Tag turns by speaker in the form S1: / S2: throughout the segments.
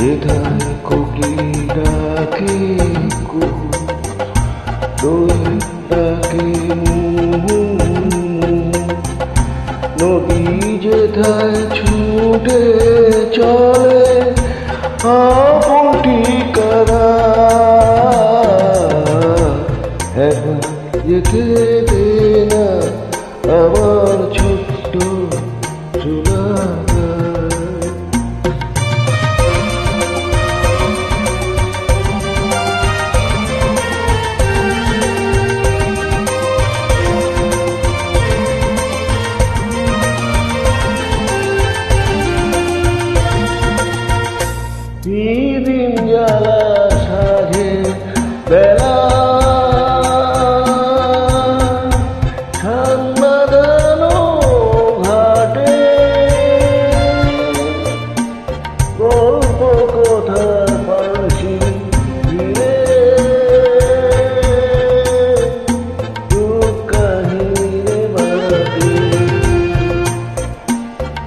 S1: যেথায় কোকিল ডাকে কুহু, দোয়েল ডাকে মুহু, নদী যেথায় ছুটে চলে আপন ঠিকানা। একবার যেতে দে না আমার ছোট্ট সোনার। দিন জ্বালা সাজে বেলা, সান্মাদানো ঘাটে গল্প কথার পাশি ঘিরে দুঃখ কাহিনী বাদে।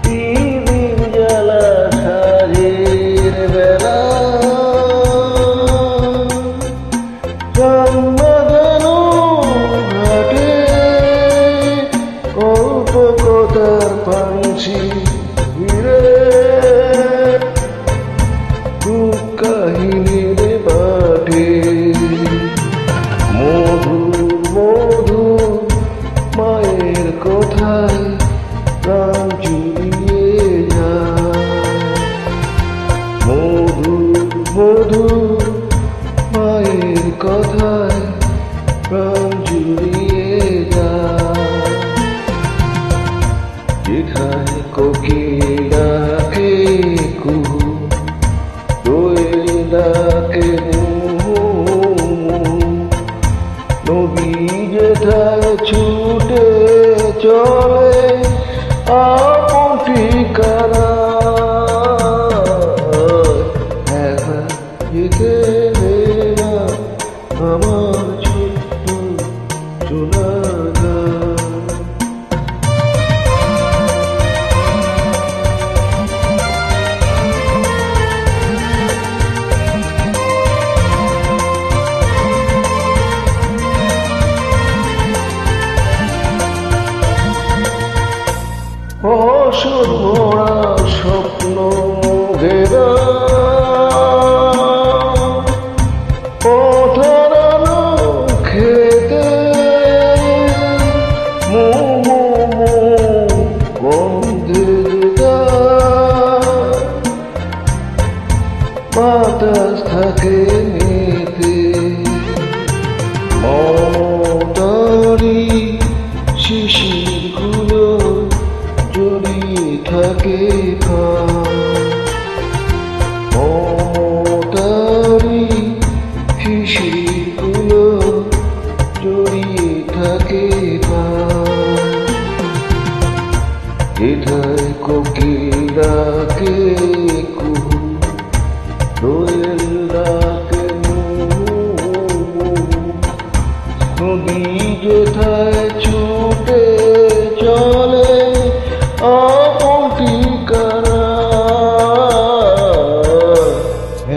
S1: দিন জ্বালা সাজের বেলা, সান্মাদানো ঘাটে গল্প কথার পাশি ঘিরে দুঃখ কাহিনীর বাটে। মধুর মধুর মায়ের কথায় প্রাণ জুড়িয়ে যায়। মধুর মধুর মায়ের কথায় প্রাণ জুড়িয়ে যায়। যেথায় কোকিল ডাকে কুহু, দোয়েল ডাকে মুহু, নদী যেথায় ছুটে চলে আপন ঠিকানা। একবার যেতে দে না আমার ছোট্ট সোনার। অসুর মোড়া স্বপ্ন ঘেরা পথরানো খেতে মোমো গন্ধে বাতাস থাকে মেতে। মমতারি শিশিরগুলো জড়িয়ে থাকে মমতারি শিশিরগুলো জড়িয়ে থাকে। যেথায় কোকিল ডাকে কুহু, দোয়েল ডাকে মুহু, নদী যেথায় ছুটে চলে আপন ঠিকানা।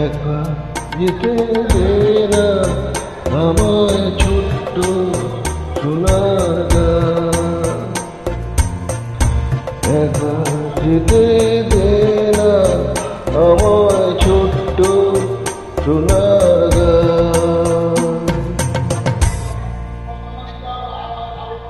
S1: একবার যেতে দে না আমায় ছোট্ট সোনার। একবার যেতে